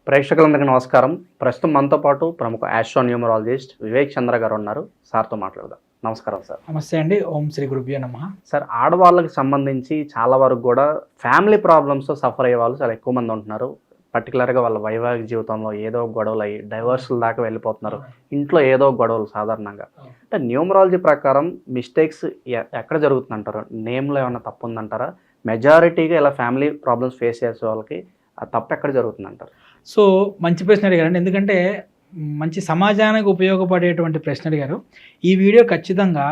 ప్రేక్షకులందరికీ నమస్కారం. ప్రస్తుతం మనతో పాటు ప్రముఖ ఆస్ట్రోన్యూమరాలజిస్ట్ వివేక్ చంద్ర గారు ఉన్నారు. సార్తో మాట్లాడదాం. నమస్కారం సార్. నమస్తే అండి. ఓం శ్రీ గురుభ్యో నమః. సార్, ఆడవాళ్ళకి సంబంధించి చాలా వరకు కూడా ఫ్యామిలీ ప్రాబ్లమ్స్ సఫర్ అయ్యే వాళ్ళు చాలా ఎక్కువ మంది ఉంటున్నారు. పర్టికులర్గా వాళ్ళ వైవాహిక జీవితంలో ఏదో గొడవలు అయ్యి డైవర్సుల దాకా వెళ్ళిపోతున్నారు. ఇంట్లో ఏదో గొడవలు సాధారణంగా. అంటే న్యూమరాలజీ ప్రకారం మిస్టేక్స్ ఎక్కడ జరుగుతుందంటారు? నేమ్లో ఏమైనా తప్పు ఉందంటారా? మెజారిటీగా ఇలా ఫ్యామిలీ ప్రాబ్లమ్స్ ఫేస్ చేసే వాళ్ళకి ఆ తప్పు ఎక్కడ జరుగుతుందంటారు? సో మంచి ప్రశ్న అడిగారండి. ఎందుకంటే మంచి సమాజానికి ఉపయోగపడేటువంటి ప్రశ్న అడిగారు. ఈ వీడియో ఖచ్చితంగా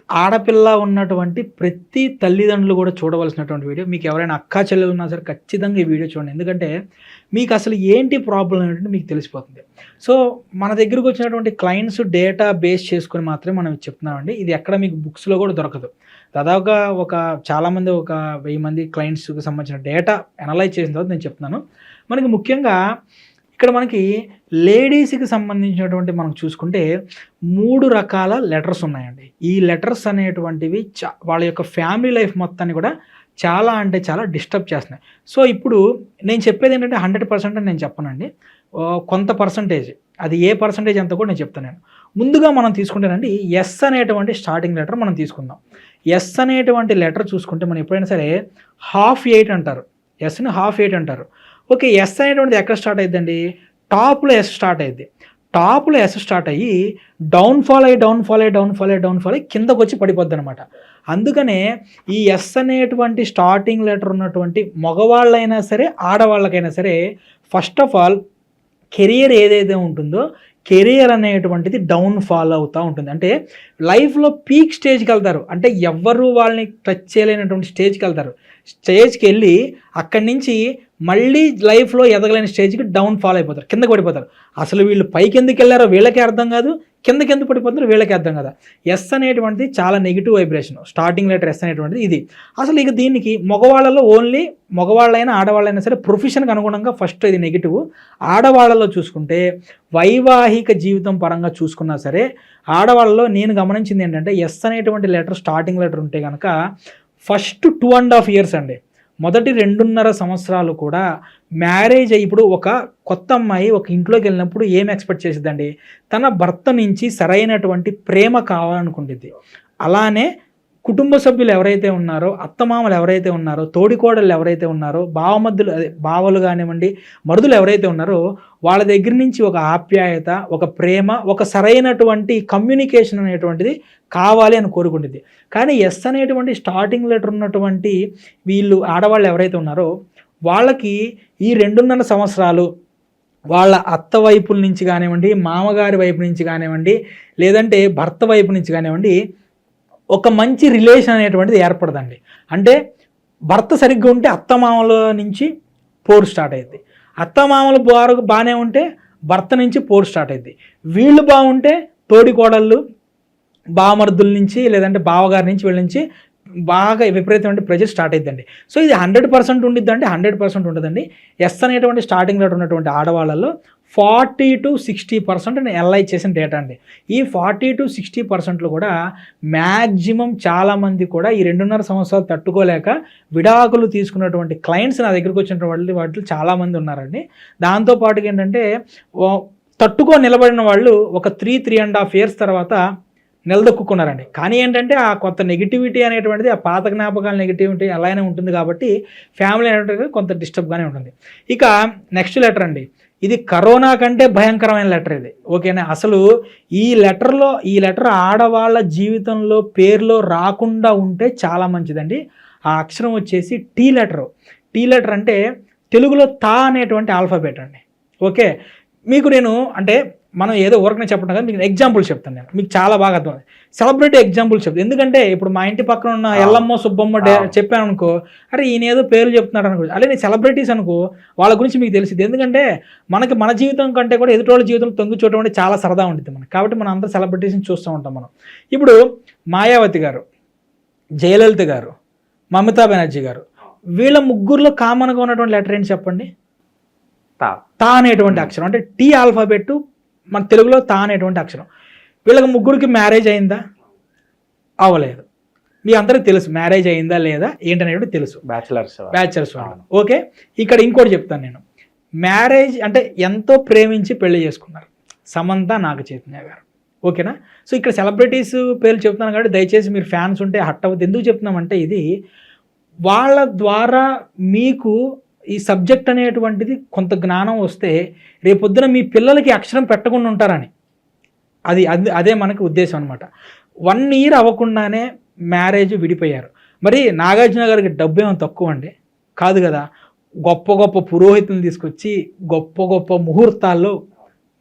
ఆడపిల్ల ఉన్నటువంటి ప్రతి తల్లిదండ్రులు కూడా చూడవలసినటువంటి వీడియో. మీకు ఎవరైనా అక్కా చెల్లెలు ఉన్నా సరే ఖచ్చితంగా ఈ వీడియో చూడండి. ఎందుకంటే మీకు అసలు ఏంటి ప్రాబ్లం ఏంటంటే మీకు తెలిసిపోతుంది. సో మన దగ్గరకు వచ్చినటువంటి క్లయింట్స్ డేటా బేస్ చేసుకొని మాత్రమే మనం చెప్తున్నామండి. ఇది ఎక్కడ మీకు బుక్స్లో కూడా దొరకదు. దాదాపుగా చాలామంది 1000 మంది క్లయింట్స్కి సంబంధించిన డేటా అనలైజ్ చేసిన తర్వాత నేను చెప్తున్నాను. మనకి ముఖ్యంగా ఇక్కడ మనకి లేడీస్కి సంబంధించినటువంటి మనం చూసుకుంటే 3 రకాల లెటర్స్ ఉన్నాయండి. ఈ లెటర్స్ అనేటువంటివి వాళ్ళ యొక్క ఫ్యామిలీ లైఫ్ మొత్తాన్ని కూడా చాలా అంటే చాలా డిస్టర్బ్ చేస్తున్నాయి. సో ఇప్పుడు నేను చెప్పేది ఏంటంటే 100% నేను చెప్పనండి. కొంత పర్సంటేజ్, అది ఏ పర్సంటేజ్ అంతా కూడా నేను చెప్తాను. నేను ముందుగా మనం తీసుకుంటేనండి ఎస్ అనేటువంటి స్టార్టింగ్ లెటర్ మనం తీసుకుందాం. ఎస్ అనేటువంటి లెటర్ చూసుకుంటే మనం ఎప్పుడైనా సరే 1/2 అంటారు. ఎస్ని 1/2 అంటారు. ఓకే, ఎస్ అనేటువంటిది ఎక్కడ స్టార్ట్ అయిద్దండి? టాప్లో ఎస్ స్టార్ట్ అయ్యింది. టాప్లో ఎస్ స్టార్ట్ అయ్యి డౌన్ఫాల్ అయ్యి కిందకు వచ్చి పడిపోద్ది అనమాట. అందుకనే ఈ ఎస్ అనేటువంటి స్టార్టింగ్ లెటర్ ఉన్నటువంటి మగవాళ్ళైనా సరే ఆడవాళ్ళకైనా సరే ఫస్ట్ ఆఫ్ ఆల్ కెరియర్ ఏదైతే ఉంటుందో కెరియర్ అనేటువంటిది డౌన్ఫాల్ అవుతూ ఉంటుంది. అంటే లైఫ్లో పీక్ స్టేజ్కి వెళ్తారు. అంటే ఎవ్వరు వాళ్ళని టచ్ చేయలేనటువంటి స్టేజ్కి వెళ్తారు. స్టేజ్కి వెళ్ళి అక్కడి నుంచి మళ్ళీ లైఫ్లో ఎదగలేని స్టేజ్కి డౌన్ఫాల్ అయిపోతారు, కిందకి పడిపోతారు. అసలు వీళ్ళు పైకి ఎందుకు వెళ్ళారో వీళ్ళకే అర్థం కాదు, కిందకి ఎందుకు పడిపోతారో వీళ్ళకే అర్థం కాదు. ఎస్ అనేటువంటిది చాలా negative vibration. Starting letter S అనేటువంటిది ఇది. అసలు ఇక దీనికి మగవాళ్ళలో ఓన్లీ మగవాళ్ళైనా ఆడవాళ్ళైనా సరే ప్రొఫెషన్కి అనుగుణంగా ఫస్ట్ ఇది నెగిటివ్. ఆడవాళ్ళలో చూసుకుంటే వైవాహిక జీవితం పరంగా చూసుకున్నా సరే ఆడవాళ్ళలో నేను గమనించింది ఏంటంటే ఎస్ అనేటువంటి లెటర్ స్టార్టింగ్ లెటర్ ఉంటే కనుక ఫస్ట్ 2.5 years అండి, మొదటి 2.5 సంవత్సరాలు కూడా మ్యారేజ్ అయ్యి ఇప్పుడు ఒక కొత్త అమ్మాయి ఒక ఇంట్లోకి వెళ్ళినప్పుడు ఏం ఎక్స్పెక్ట్ చేసిద్దండి? తన భర్త నుంచి సరైనటువంటి ప్రేమ కావాలనుకుంటుంది. అలానే కుటుంబ సభ్యులు ఎవరైతే ఉన్నారో, అత్తమామలు ఎవరైతే ఉన్నారో, తోడికోడళ్ళు ఎవరైతే ఉన్నారో, బావలు కానివ్వండి, మరుదులు ఎవరైతే ఉన్నారో వాళ్ళ దగ్గర నుంచి ఒక ఆప్యాయత, ఒక ప్రేమ, ఒక సరైనటువంటి కమ్యూనికేషన్ అనేటువంటిది కావాలి అని కోరుకుంటుంది. కానీ ఎస్ అనేటువంటి స్టార్టింగ్ లెటర్ ఉన్నటువంటి వీళ్ళు ఆడవాళ్ళు ఎవరైతే ఉన్నారో వాళ్ళకి ఈ 2.5 సంవత్సరాలు వాళ్ళ అత్త వైపుల నుంచి కానివ్వండి, మామగారి వైపు నుంచి కానివ్వండి, లేదంటే భర్త వైపు నుంచి కానివ్వండి ఒక మంచి రిలేషన్ అనేటువంటిది ఏర్పడదండి. అంటే భర్త సరిగ్గా ఉంటే అత్తమామల నుంచి పోరు స్టార్ట్ అయ్యింది. అత్తమామలు బాగానే ఉంటే భర్త నుంచి పోరు స్టార్ట్ అయ్యింది. వీళ్ళు బాగుంటే తోడికోడళ్ళు, బావమర్దుల నుంచి లేదంటే బావగారి నుంచి వీళ్ళ నుంచి బాగా విపరీతమైన ప్రెజర్ స్టార్ట్ అయిద్దండి. సో ఇది 100% ఉండిద్ది అంటే 100% ఉంటుందండి. ఎస్ అనేటువంటి స్టార్టింగ్ లెటర్ ఉన్నటువంటి ఆడవాళ్ళలో 40 to 60% నేను ఎల్ఐ చేసిన డేటా అండి. ఈ 40 to 60%లో కూడా మ్యాక్సిమం చాలామంది కూడా ఈ 2.5 సంవత్సరాలు తట్టుకోలేక విడాకులు తీసుకున్నటువంటి క్లయింట్స్ నా దగ్గరికి వచ్చినటువంటి వాటిలో చాలామంది ఉన్నారండి. దాంతోపాటుగా ఏంటంటే నిలబడిన వాళ్ళు ఒక 3.5 years తర్వాత నిలదొక్కున్నారండి. కానీ ఏంటంటే ఆ కొత్త నెగిటివిటీ అనేటువంటిది, ఆ పాత జ్ఞాపకాల నెగిటివిటీ అలానే ఉంటుంది కాబట్టి ఫ్యామిలీ అనేటువంటిది కొంత డిస్టర్బ్గానే ఉంటుంది. ఇక నెక్స్ట్ లెటర్ అండి, ఇది కరోనా కంటే భయంకరమైన లెటర్ ఇది. ఓకేనా? అసలు ఈ లెటర్ ఆడవాళ్ళ జీవితంలో పేరులో రాకుండా ఉంటే చాలా మంచిదండి. ఆ అక్షరం వచ్చేసి టీ లెటర్. టీ లెటర్ అంటే తెలుగులో తా అనేటువంటి ఆల్ఫాబెట్ అండి. ఓకే, మీకు నేను అంటే మనం ఏదో ఊరకనే చెప్పడం కదా, మీకు ఎగ్జాంపుల్ చెప్తాను. నేను మీకు చాలా బాగా అర్థమవుతుంది. సెలబ్రిటీ ఎగ్జాంపుల్ చెప్తాను. ఎందుకంటే ఇప్పుడు మా ఇంటి పక్కన ఉన్న ఎల్లమ్మ సుబ్బమ్మ చెప్పాను అనుకో, అరే ఈయన ఏదో పేర్లు చెప్తున్నాడు అనుకో, అదే నేను సెలబ్రిటీస్ అనుకో వాళ్ళ గురించి మీకు తెలిసింది. ఎందుకంటే మన జీవితం కంటే కూడా ఎదుటోళ్ళ జీవితం తొంగి చూడటం అంటే చాలా సరదా ఉంటుంది మనకి. కాబట్టి మనం అందరూ సెలబ్రిటీస్ని చూస్తూ ఉంటాం మనం. ఇప్పుడు మాయావతి గారు, జయలలిత గారు, మమతా బెనర్జీ గారు, వీళ్ళ ముగ్గురులో కామన్గా ఉన్నటువంటి లెటర్ ఏంటి చెప్పండి? తా అనేటువంటి అక్షరం. అంటే టీ ఆల్ఫాబెట్ మన తెలుగులో తా అనేటువంటి అక్షరం. వీళ్ళకి ముగ్గురికి మ్యారేజ్ అయిందా? అవ్వలేదు. మీ అందరికి తెలుసు మ్యారేజ్ అయిందా లేదా ఏంటనేది తెలుసు. బ్యాచిలర్స్. ఓకే, ఇక్కడ ఇంకోటి చెప్తాను నేను. మ్యారేజ్ అంటే ఎంతో ప్రేమించి పెళ్లి చేసుకున్నారు సమంత నాగ చైతన్య గారు, ఓకేనా. సో ఇక్కడ సెలబ్రిటీస్ పేర్లు చెప్తున్నాను కాబట్టి దయచేసి మీరు ఫ్యాన్స్ ఉంటే హట్ అవ్వద్దు. ఎందుకు చెప్తున్నామంటే ఇది వాళ్ళ ద్వారా మీకు ఈ సబ్జెక్ట్ అనేటువంటిది కొంత జ్ఞానం వస్తే రేపొద్దున మీ పిల్లలకి అక్షరం పెట్టకుండా ఉంటారని, అదే మనకి ఉద్దేశం అనమాట. 1 year అవ్వకుండానే మ్యారేజ్ విడిపోయారు. మరి నాగార్జున గారికి డబ్బు ఏమైనా తక్కువ అండి? కాదు కదా. గొప్ప గొప్ప పురోహితులను తీసుకొచ్చి గొప్ప గొప్ప ముహూర్తాల్లో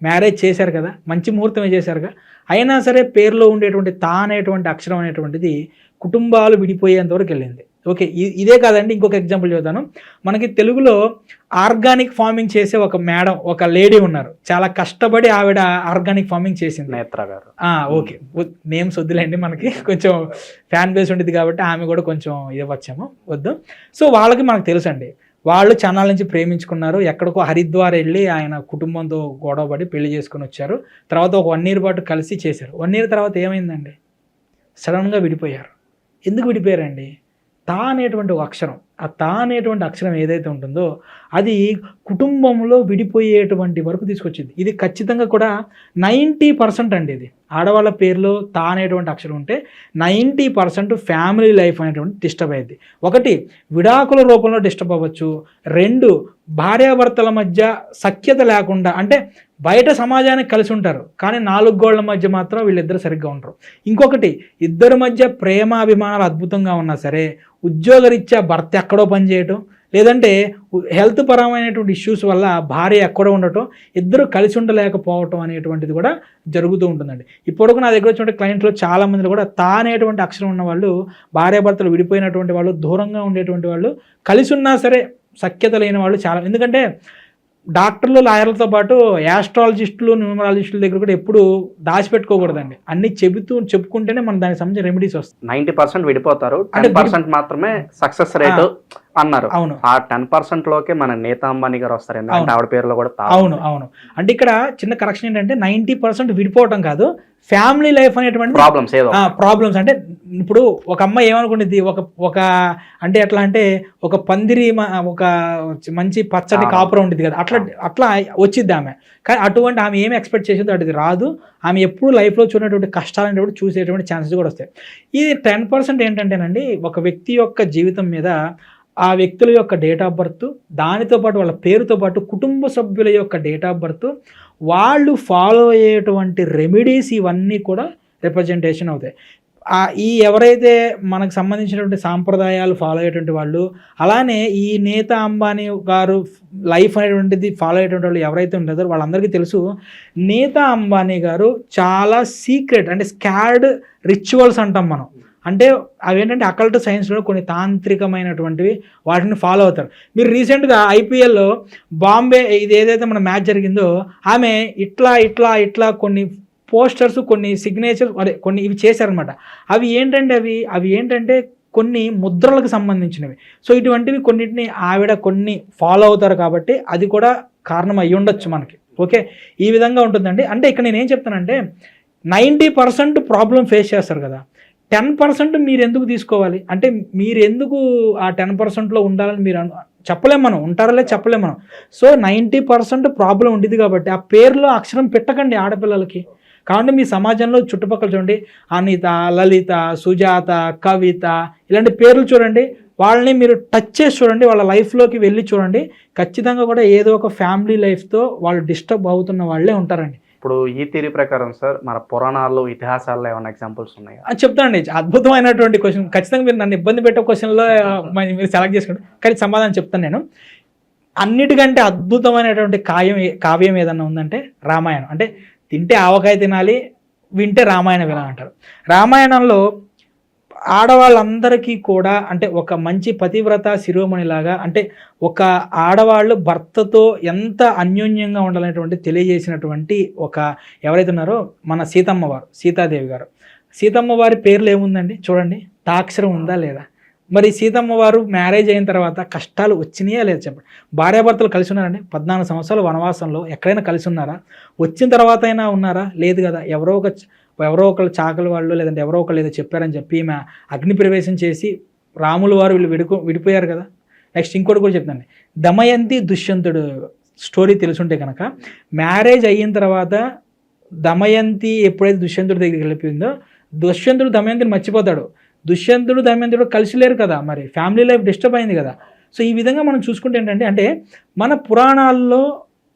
మ్యారేజ్ చేశారు కదా, మంచి ముహూర్తమే చేశారుగా. అయినా సరే పేరులో ఉండేటువంటి తా అనేటువంటి అక్షరం అనేటువంటిది కుటుంబాలు విడిపోయేంత వరకు వెళ్ళింది. ఓకే, ఇదే కాదండి, ఇంకొక ఎగ్జాంపుల్ చెబుతాను. మనకి తెలుగులో ఆర్గానిక్ ఫార్మింగ్ చేసే ఒక మేడం, ఒక లేడీ ఉన్నారు, చాలా కష్టపడి ఆవిడ ఆర్గానిక్ ఫార్మింగ్ చేసింది, నేత్ర గారు. ఓకే, నేమ్స్ వద్దులేండి, మనకి కొంచెం ఫ్యాన్ బేస్ ఉంటుంది కాబట్టి ఆమె కూడా కొంచెం ఇవ్వచ్చాము, వద్దు. సో వాళ్ళకి మనకు తెలుసండి, వాళ్ళు చనాల నుంచి ప్రేమించుకున్నారు, ఎక్కడికో హరిద్వార్ వెళ్ళి ఆయన కుటుంబంతో గొడవపడి పెళ్లి చేసుకుని వచ్చారు. తర్వాత ఒక 1 year పాటు కలిసి చేశారు. 1 year తర్వాత ఏమైందండి, సడన్గా విడిపోయారు. ఎందుకు విడిపోయారండి? తా అనేటువంటి ఒక అక్షరం, ఆ తా అనేటువంటి అక్షరం ఏదైతే ఉంటుందో అది కుటుంబంలో విడిపోయేటువంటి వరకు తీసుకొచ్చింది. ఇది ఖచ్చితంగా కూడా 90% అండి. ఇది ఆడవాళ్ళ పేరులో తా అనేటువంటి అక్షరం ఉంటే 90% ఫ్యామిలీ లైఫ్ అనేటువంటి డిస్టర్బ్ అయ్యింది. 1 విడాకుల రూపంలో డిస్టర్బ్ అవ్వచ్చు. 2 భార్యాభర్తల మధ్య సఖ్యత లేకుండా, అంటే బయట సమాజానికి కలిసి ఉంటారు కానీ 4 గోళ్ల మధ్య మాత్రం వీళ్ళిద్దరు సరిగ్గా ఉంటారు. ఇంకొకటి, ఇద్దరి మధ్య ప్రేమాభిమానాలు అద్భుతంగా ఉన్నా సరే ఉద్యోగరీత్యా భర్త ఎక్కడో పనిచేయటం, లేదంటే హెల్త్ పరమైనటువంటి ఇష్యూస్ వల్ల భార్య ఎక్కడో ఉండటం, ఇద్దరు కలిసి ఉండలేకపోవటం అనేటువంటిది కూడా జరుగుతూ ఉంటుందండి. ఇప్పటికు నా దగ్గర వచ్చిన క్లయింట్లు చాలా మంది కూడా తా అనేటువంటి అక్షరం ఉన్న వాళ్ళు, భార్యాభర్తలు విడిపోయినటువంటి వాళ్ళు, దూరంగా ఉండేటువంటి వాళ్ళు, కలిసి ఉన్నా సరే సఖ్యత లేని వాళ్ళు చాలా. ఎందుకంటే డాక్టర్లు, లాయర్లతో పాటు యాస్ట్రాలజిస్టులు, న్యూమరాలజిస్టుల దగ్గర కూడా ఎప్పుడు దాచిపెట్టుకోకూడదండి. అన్ని చెప్పుకుంటేనే మన దానికి సంబంధించిన రెమెడీస్ వస్తాయి. 90% విడిపోతారు, 10% మాత్రమే సక్సెస్ రేటు అన్నారు. అవును, ఆ 10% లోకే మన నేతా అంబానీ గారు వస్తారు, ఎందుకంటే ఆవిడ పేరులో కూడా తా. అవును. అంటే ఇక్కడ చిన్న కరెక్షన్ ఏంటంటే 90% విడిపోవటం కాదు, ఫ్యామిలీ లైఫ్ అనేటువంటి ప్రాబ్లమ్స్. అంటే ఇప్పుడు ఒక అమ్మాయి ఏమనుకునేది, ఒక అంటే ఎట్లా అంటే ఒక పందిరి, ఒక మంచి పచ్చటి కాపురం ఉంటుంది కదా, అట్లా వచ్చిద్ది ఆమె. కానీ అటువంటి ఆమె ఏమి ఎక్స్పెక్ట్ చేసేదో అది రాదు. ఆమె ఎప్పుడు లైఫ్లో చూడేటువంటి కష్టాలు అనేటువంటి చూసేటువంటి ఛాన్సెస్ కూడా వస్తాయి. ఇది 10% ఏంటంటేనండి, ఒక వ్యక్తి యొక్క జీవితం మీద ఆ వ్యక్తుల యొక్క డేట్ ఆఫ్ బర్త్, దానితో పాటు వాళ్ళ పేరుతో పాటు కుటుంబ సభ్యుల యొక్క డేట్ ఆఫ్ బర్త్, వాళ్ళు ఫాలో అయ్యేటువంటి రెమెడీస్, ఇవన్నీ కూడా రిప్రజెంటేషన్ అవుతాయి. ఈ ఎవరైతే మనకు సంబంధించినటువంటి సాంప్రదాయాలు ఫాలో అయ్యేటువంటి వాళ్ళు, అలానే ఈ నేతా అంబానీ గారు లైఫ్ అనేటువంటిది ఫాలో అయ్యేటువంటి వాళ్ళు ఎవరైతే ఉంటారో వాళ్ళందరికీ తెలుసు, నేతా అంబానీ గారు చాలా సీక్రెట్, అంటే స్కార్డ్ రిచువల్స్ అంటాం మనం. అంటే అవేంటంటే అకల్ట్ సైన్స్లో కొన్ని తాంత్రికమైనటువంటివి, వాటిని ఫాలో అవుతారు. మీరు రీసెంట్గా ఐపీఎల్లో బాంబే, ఇది ఏదైతే మన మ్యాచ్ జరిగిందో, ఆమె ఇట్లా కొన్ని పోస్టర్స్, కొన్ని సిగ్నేచర్స్, కొన్ని ఇవి చేశారనమాట. అవి ఏంటంటే కొన్ని ముద్రలకు సంబంధించినవి. సో ఇటువంటివి కొన్నిటిని ఆవిడ కొన్ని ఫాలో అవుతారు కాబట్టి అది కూడా కారణం అయ్యి ఉండొచ్చు మనకి. ఓకే, ఈ విధంగా ఉంటుందండి. అంటే ఇక్కడ నేను ఏం చెప్తానంటే 90% ప్రాబ్లం ఫేస్ చేస్తారు కదా, 10% మీరు ఎందుకు తీసుకోవాలి? అంటే మీరు ఎందుకు ఆ 10%లో ఉండాలని మీరు చెప్పలేం, మనం ఉంటారలే చెప్పలేం మనం. సో 90% ప్రాబ్లం ఉండేది కాబట్టి ఆ పేరులో అక్షరం పెట్టకండి ఆడపిల్లలకి. కాబట్టి మీ సమాజంలో చుట్టుపక్కల చూడండి, అనిత, లలిత, సుజాత, కవిత, ఇలాంటి పేర్లు చూడండి, వాళ్ళని మీరు టచ్ చేసి చూడండి, వాళ్ళ లైఫ్లోకి వెళ్ళి చూడండి, ఖచ్చితంగా కూడా ఏదో ఒక ఫ్యామిలీ లైఫ్తో వాళ్ళు డిస్టర్బ్ అవుతున్న వాళ్ళే ఉంటారండి. ఇప్పుడు ఈ థియరీ ప్రకారం సార్, మన పురాణాల్లో, ఇతిహాసాల్లో ఏమైనా ఎగ్జాంపుల్స్ ఉన్నాయా? చెప్తానండి, అద్భుతమైనటువంటి క్వశ్చన్. ఖచ్చితంగా మీరు నన్ను ఇబ్బంది పెట్టే క్వశ్చన్లో మీరు సెలెక్ట్ చేసుకోండి, కానీ సమాధానం చెప్తాను నేను. అన్నిటికంటే అద్భుతమైనటువంటి కావ్యం ఏదన్నా ఉందంటే రామాయణం. అంటే తింటే ఆవకాయ తినాలి, వింటే రామాయణం వినాలంటారు. రామాయణంలో ఆడవాళ్ళందరికీ కూడా, అంటే ఒక మంచి పతివ్రత శిరోమణిలాగా, అంటే ఒక ఆడవాళ్ళు భర్తతో ఎంత అన్యోన్యంగా ఉండాలనేటువంటి తెలియజేసినటువంటి ఒక ఎవరైతే ఉన్నారో మన సీతాదేవి గారు. సీతమ్మ వారి పేర్లు ఏముందండి చూడండి, తాక్షరం ఉందా లేదా? మరి సీతమ్మ వారు మ్యారేజ్ అయిన తర్వాత కష్టాలు వచ్చినాయా లేదా చెప్పండి. భార్యాభర్తలు కలిసి ఉన్నారండి, 14 సంవత్సరాలు వనవాసంలో ఎక్కడైనా కలిసి ఉన్నారా? వచ్చిన తర్వాత అయినా ఉన్నారా? లేదు కదా. ఎవరో ఒకళ్ళు చాకలి వాళ్ళు, లేదంటే ఎవరో ఒకళ్ళు ఏదో చెప్పారని చెప్పి ఈమె అగ్ని ప్రవేశం చేసి రాములు వారు వీళ్ళు విడిపోయారు కదా. నెక్స్ట్ ఇంకోటి కూడా చెప్తాను, దమయంతి దుష్యంతుడు స్టోరీ తెలుసుంటే కనుక మ్యారేజ్ అయిన తర్వాత దమయంతి ఎప్పుడైతే దుష్యంతుడి దగ్గరికి వెళ్ళిపోయిందో దుష్యంతుడు దమయంతిని మర్చిపోతాడు. దుష్యంతుడు దమయంతుడు కలిసి లేరు కదా, మరి ఫ్యామిలీ లైఫ్ డిస్టర్బ్ అయింది కదా. సో ఈ విధంగా మనం చూసుకుంటే ఏంటంటే అంటే మన పురాణాల్లో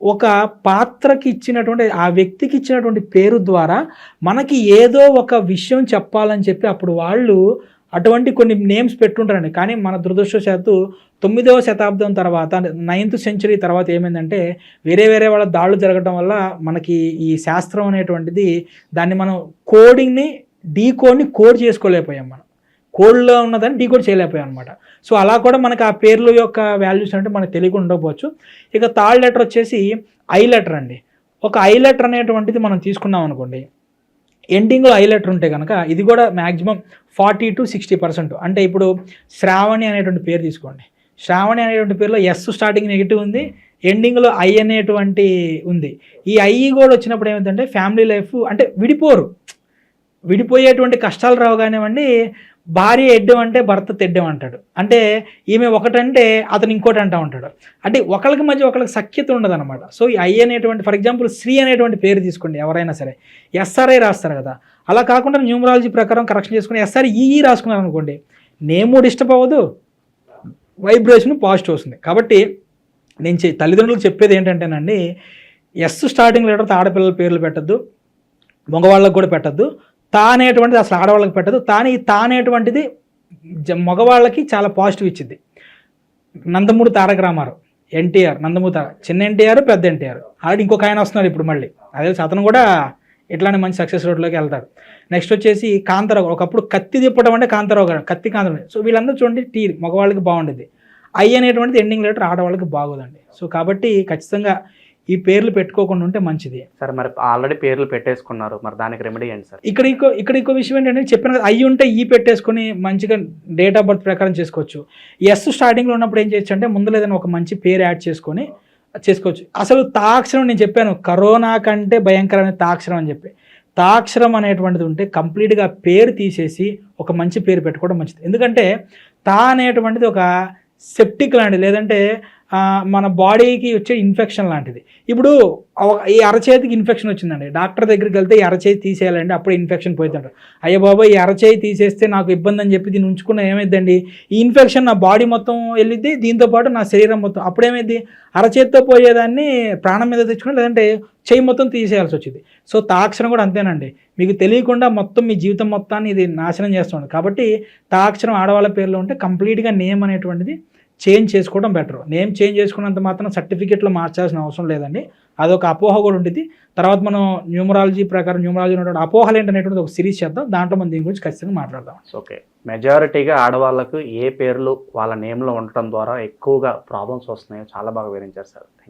ఒక పాత్రకి ఇచ్చినటువంటి ఆ వ్యక్తికి ఇచ్చినటువంటి పేరు ద్వారా మనకి ఏదో ఒక విషయం చెప్పాలని చెప్పి అప్పుడు వాళ్ళు అటువంటి కొన్ని నేమ్స్ పెట్టుంటారండి. కానీ మన దురదృష్టవశాత్తు 9వ శతాబ్దం తర్వాత 9th సెంచరీ తర్వాత ఏమైందంటే వేరే వాళ్ళ దాడులు జరగడం వల్ల మనకి ఈ శాస్త్రం అనేటువంటిది దాన్ని మనం కోడింగ్ని డీకోడ్ని కోడ్ చేసుకోలేకపోయాం. మనం కోడ్లో ఉన్నదాన్ని డీకోడ్ చేయలేకపోయాం అనమాట. సో అలా కూడా మనకి ఆ పేర్ల యొక్క వాల్యూస్ అంటే మనకు తెలియకుండా ఉండకపోవచ్చు. ఇక థర్డ్ లెటర్ వచ్చేసి ఐ లెటర్ అండి. ఒక ఐ లెటర్ అనేటువంటిది మనం తీసుకున్నాం అనుకోండి, ఎండింగ్లో ఐ లెటర్ ఉంటే కనుక ఇది కూడా మ్యాక్సిమం 40 to 60%. అంటే ఇప్పుడు శ్రావణి అనేటువంటి పేరు తీసుకోండి. శ్రావణి అనేటువంటి పేరులో ఎస్ స్టార్టింగ్ నెగిటివ్ ఉంది, ఎండింగ్లో ఐ అనేటువంటి ఉంది. ఈ ఐ కూడా వచ్చినప్పుడు ఏమైందంటే ఫ్యామిలీ లైఫ్ అంటే విడిపోయేటువంటి కష్టాలు రావు కానివ్వండి. భార్య ఎడ్డం అంటే భర్త తెడ్డం అంటాడు. అంటే ఈమె ఒకటంటే అతను ఇంకోటి అంటూ ఉంటాడు. అంటే ఒకరికి మధ్య ఒకరికి సఖ్యత ఉండదు అనమాట. సో ఈ ఐ అనేటువంటి ఫర్ ఎగ్జాంపుల్ శ్రీ అనేటువంటి పేరు తీసుకోండి, ఎవరైనా సరే ఎస్ఆర్ఐ రాస్తారు కదా, అలా కాకుండా న్యూమరాలజీ ప్రకారం కరెక్షన్ చేసుకుని ఎస్ఆర్ ఈఈ రాసుకున్నారు అనుకోండి, నేమ్ డిస్టర్బ్ అవ్వదు, వైబ్రేషన్ పాజిటివ్ వస్తుంది. కాబట్టి నేను తల్లిదండ్రులకు చెప్పేది ఏంటంటేనండి, ఎస్ స్టార్టింగ్ లెటర్తో ఆడపిల్లల పేర్లు పెట్టద్దు, మగవాళ్ళకు కూడా పెట్టద్దు. తా అనేటువంటిది అసలు ఆడవాళ్ళకి పెట్టదు. తా అనేటువంటిది మగవాళ్ళకి చాలా పాజిటివ్ ఇచ్చింది. నందమూరి తారక రామారావు, ఎన్టీఆర్, నందమూరి తారక, చిన్న ఎన్టీఆర్, పెద్ద ఎన్టీఆర్, ఆల్రెడీ ఇంకొక ఆయన వస్తున్నారు ఇప్పుడు మళ్ళీ, అదే అతను కూడా ఇట్లానే మంచి సక్సెస్ రోడ్లోకి వెళ్తాడు. నెక్స్ట్ వచ్చేసి కాంతారావు, ఒకప్పుడు కత్తి తిప్పడం అంటే కాంతారావు గారు, కాంతారావు. సో వీళ్ళందరూ చూడండి టీ మగవాళ్ళకి బాగుండేది. ఐ అనేటువంటిది ఎండింగ్ లెటర్ ఆడవాళ్ళకి బాగోదండి. సో కాబట్టి ఖచ్చితంగా ఈ పేర్లు పెట్టుకోకుండా ఉంటే మంచిది. సరే, మరి ఆల్రెడీ పేర్లు పెట్టేసుకున్నారు, మరి దానికి రెమెడీ ఏంటి సార్? ఇక్కడ ఇంకో విషయం ఏంటంటే చెప్పిన కదా, అయ్యి ఉంటే ఈ పెట్టేసుకొని మంచిగా డేట్ ఆఫ్ బర్త్ ప్రకారం చేసుకోవచ్చు. ఎస్ స్టార్టింగ్లో ఉన్నప్పుడు ఏం చేయొచ్చు అంటే ముందు ఏదైనా ఒక మంచి పేరు యాడ్ చేసుకోవచ్చు. అసలు తాక్షరం నేను చెప్పాను, కరోనా కంటే భయంకరమైన తాక్షరం అని చెప్పి. తాక్షరం అనేటువంటిది ఉంటే కంప్లీట్గా పేరు తీసేసి ఒక మంచి పేరు పెట్టుకోవడం మంచిది. ఎందుకంటే తా అనేటువంటిది ఒక సెప్టిక్ లాంటిది, లేదంటే మన బాడీకి వచ్చే ఇన్ఫెక్షన్ లాంటిది. ఇప్పుడు ఈ అరచేతికి ఇన్ఫెక్షన్ వచ్చిందండి, డాక్టర్ దగ్గరికి వెళ్తే ఈ అరచేతి తీసేయాలండి, అప్పుడు ఇన్ఫెక్షన్ పోతుంటారు. అయ్యో బాబా ఈ అరచేతి తీసేస్తే నాకు ఇబ్బంది అని చెప్పి దీన్ని ఉంచుకున్న ఏమైందండి, ఈ ఇన్ఫెక్షన్ నా బాడీ మొత్తం వెళ్ళిద్ది, దీంతోపాటు నా శరీరం మొత్తం. అప్పుడు ఏమైంది, అరచేతితో పోయేదాన్ని ప్రాణం మీద తెచ్చుకుని లేదంటే చెయ్యి మొత్తం తీసేయాల్సి వచ్చింది. సో తాక్షరం కూడా అంతేనండి, మీకు తెలియకుండా మొత్తం మీ జీవితం మొత్తాన్ని ఇది నాశనం చేస్తుంది. కాబట్టి తాక్షరం ఆడవాళ్ళ పేర్లో ఉంటే కంప్లీట్గా నేమ్ అనేటువంటిది చేంజ్ చేసుకోవడం బెటర్. నేమ్ చేంజ్ చేసుకున్నంత మాత్రం సర్టిఫికేట్లో మార్చాల్సిన అవసరం లేదండి. అదొక అపోహ కూడా ఉంటుంది. తర్వాత మనం న్యూమరాలజీ ఉన్నటువంటి అపోహలు ఏంటనేటువంటి ఒక సిరీస్ చేద్దాం, దాంట్లో మనం దీని గురించి ఖచ్చితంగా మాట్లాడదాం. ఓకే, మెజారిటీగా ఆడవాళ్ళకు ఏ పేర్లు వాళ్ళ నేమ్లో ఉండటం ద్వారా ఎక్కువగా ప్రాబ్లమ్స్ వస్తున్నాయో చాలా బాగా వివరించారు సార్.